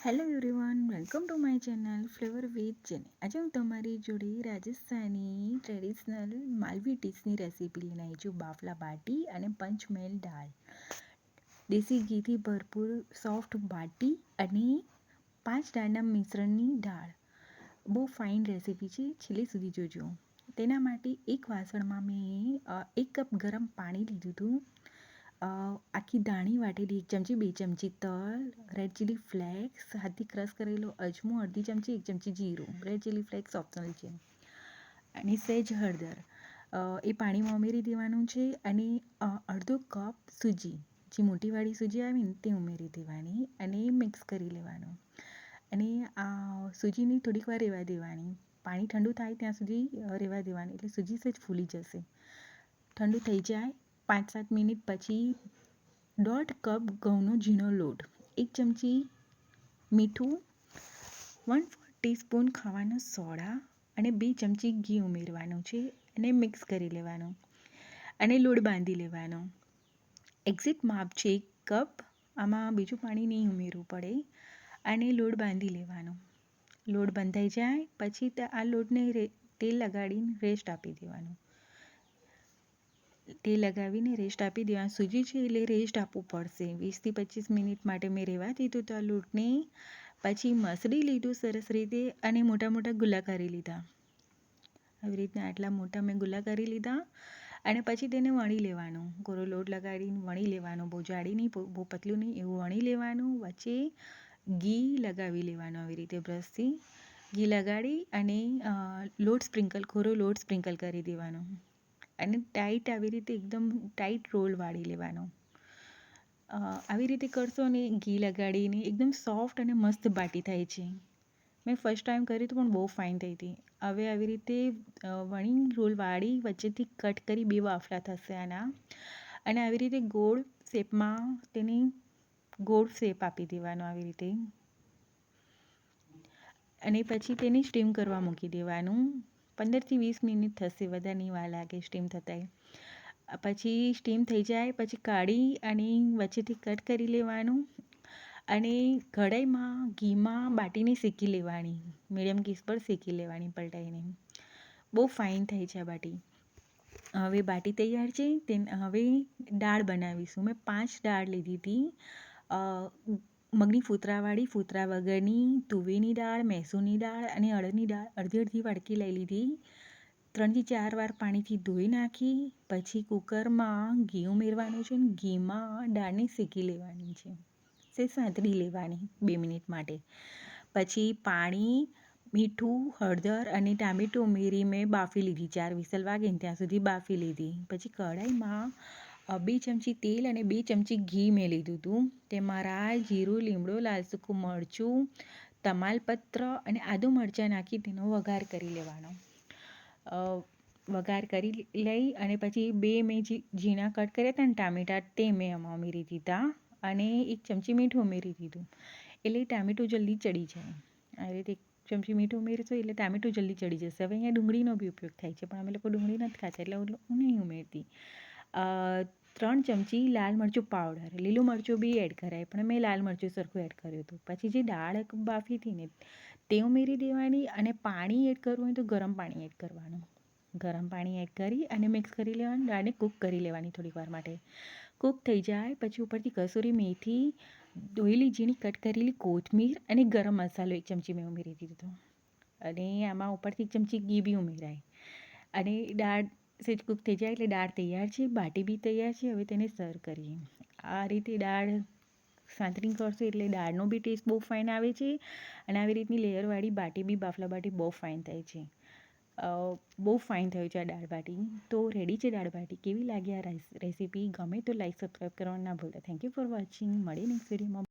Hello everyone, welcome to my channel flavour with જેની. આજે હું તમારી જોડે રાજસ્થાની ટ્રેડિશનલ માલવી ડીશની રેસીપી લઈને આવી છું. બાફલા બાટી અને પંચમેલ દાળ. દેશી ઘીથી ભરપૂર સોફ્ટ બાટી અને 5 દાળના મિશ્રણની દાળ. બહુ ફાઇન રેસીપી છે, છેલ્લે સુધી જોજો. તેના માટે એક વાસણમાં મેં 1 કપ ગરમ પાણી લીધું હતું. આખી ધાણી વાટેલી 1 ચમચી, 2 ચમચી તલ, રેડ ચીલી ફ્લેક્સ, હાથથી ક્રશ કરેલો અજમો અડધી ચમચી, 1 ચમચી જીરું. રેડ ચીલી ફ્લેક્સ ઓપ્શનલ છે. અને સહેજ હળદર એ પાણીમાં ઉમેરી દેવાનું છે. અને અડધો કપ સૂજી, જે મોટીવાળી સૂજી આવે ને તે ઉમેરી દેવાની અને મિક્સ કરી લેવાનું. અને આ સૂજીની થોડીક વાર રહેવા દેવાની. પાણી ઠંડુ થાય ત્યાં સુધી રહેવા દેવાની, એટલે સૂજી સહેજ ફૂલી જશે. ઠંડુ થઈ જાય 5-7 મિનિટ પછી 1.5 કપ ઘઉંનો ઝીણો લોટ, 1 ચમચી મીઠું, 1/4 ટીસ્પૂન ખાવાનો સોડા અને 2 ચમચી ઘી ઉમેરવાનું છે. અને મિક્સ કરી લેવાનું અને લોટ બાંધી લેવાનો. એક્ઝેક્ટ માપ છે 1 કપ, આમાં બીજું પાણી નહીં ઉમેરવું પડે. અને લોટ બાંધી લેવાનો. લોટ બંધાઈ જાય પછી આ લોટને તેલ લગાડીને રેસ્ટ આપી દેવાનું. તેલ લગાવીને રેસ્ટ આપી દેવાનું. સૂજી છે એટલે રેસ્ટ આપવું પડશે. 20-25 મિનિટ માટે મેં રહેવા દીધું તો આ લોટને. પછી મસળી લીધું સરસ રીતે અને મોટા મોટા ગુલ્લા કરી લીધા. આવી રીતના આટલા મોટા મેં ગુલ્લા કરી લીધા. અને પછી તેને વણી લેવાનું. કોરો લોટ લગાડીને વણી લેવાનું. બહુ જાડી નહીં, બહુ પતલું નહીં, એવું વણી લેવાનું. વચ્ચે ઘી લગાવી લેવાનું. આવી રીતે બ્રશથી ઘી લગાડી અને કોરો લોટ સ્પ્રિંકલ કરી દેવાનો. અને ટાઈટ આવી રીતે એકદમ ટાઈટ રોલ વાળી લેવાનો. આવી રીતે કરશો ને ઘી લગાડીને એકદમ સોફ્ટ અને મસ્ત બાટી થાય છે. મેં ફર્સ્ટ ટાઈમ કરી તો પણ બહુ ફાઇન થઈ હતી. હવે આવી રીતે વણી રોલ વાળી વચ્ચેથી કટ કરી 2 બાફલા થશે આના. અને આવી રીતે ગોળ શેપમાં તેની ગોળ શેપ આપી દેવાનો આવી રીતે. અને પછી તેને સ્ટીમ કરવા મૂકી દેવાનું. 15થી 20 મિનિટ થશે, વધારે નહીં વાર લાગે સ્ટીમ થતાંય. પછી સ્ટીમ થઈ જાય પછી કાઢી અને વચ્ચેથી કટ કરી લેવાનું. અને કઢાઈમાં ઘીમાં બાટીને શેકી લેવાની. મીડિયમ ગેસ પર શેકી લેવાની પલટાઈને. બહુ ફાઇન થાય છે આ બાટી. હવે બાટી તૈયાર છે. હવે દાળ બનાવીશું. મેં 5 દાળ લીધી હતી. મગની ફૂતરાવાળી, ફૂતરા વગરની, તુવેરની દાળ, મૈસૂરની દાળ અને અડદની દાળ અડધી વાટકી લઈ લીધી. 3થી 4 વાર પાણીથી ધોઈ નાખી. પછી કુકરમાં ઘી ઉમેરવાનું છે અને ઘીમાં દાળને શેકી લેવાની છે. સાંતળી લેવાની 2 મિનિટ માટે. પછી પાણી, મીઠું, હળદર અને ટામેટું ઉમેરી મેં બાફી લીધી. 4 વિસલ વાગે ને ત્યાં સુધી બાફી લીધી. પછી કઢાઈમાં 2 ચમચી તેલ અને 2 ચમચી ઘી મેં લીધું હતું. તેમાં રાઈ, જીરું, લીમડો, લાલ સૂકું મરચું, તમાલપત્ર અને આદું મરચાં નાખી તેનો વઘાર કરી લેવાનો. વઘાર કરી લઈ અને પછી 2 મેં ઝીણા કટ કર્યા હતા ને ટામેટાં, તે મેં એમાં ઉમેરી દીધા. અને 1 ચમચી મીઠું ઉમેરી દીધું, એટલે ટામેટું જલ્દી ચડી જાય. આવી રીતે 1 ચમચી મીઠું ઉમેરશો એટલે ટામેટું જલ્દી ચડી જશે. હવે અહીંયા ડુંગળીનો બી ઉપયોગ થાય છે, પણ અમે લોકો ડુંગળી નથી ખાતા એટલે હું નહીં ઉમેરતી. 3 ચમચી લાલ મરચું પાવડર, લીલું મરચું બી એડ કરાય, પણ મેં લાલ મરચું સરખું એડ કર્યું હતું. પછી જે દાળ બાફી હતી ને તે ઉમેરી દેવાની. અને પાણી એડ કરવું હોય તો ગરમ પાણી એડ કરવાનું. ગરમ પાણી એડ કરી અને મિક્સ કરી લેવાનું. દાળને કૂક કરી લેવાની થોડીક વાર માટે. કૂક થઈ જાય પછી ઉપરથી કસૂરી મેથી, ધોયેલી ઝીણી કટ કરેલી કોથમીર અને ગરમ મસાલો 1 ચમચી મેં ઉમેરી દીધો. અને આમાં ઉપરથી 1 ચમચી ઘી બી ઉમેરાય. અને દાળ સહેજ કૂક થઈ જાય એટલે દાળ તૈયાર છે. બાટી બી તૈયાર છે. હવે તેને સર્વ કરીએ. આ રીતે દાળ સાંતળી કરશો એટલે દાળનો બી ટેસ્ટ બહુ ફાઇન આવે છે. અને આવી રીતની લેયરવાળી બાટી બી બાફલા બાટી બહુ ફાઇન થાય છે. બહુ ફાઇન થયું છે આ દાળ બાટી. તો રેડી છે દાળ બાટી. કેવી લાગી આ રેસીપી? ગમે તો લાઈક સબસ્ક્રાઈબ કરવાનું ના ભૂલતા. Thank you for watching. મળીએ નેક્સ્ટ વિડીયોમાં.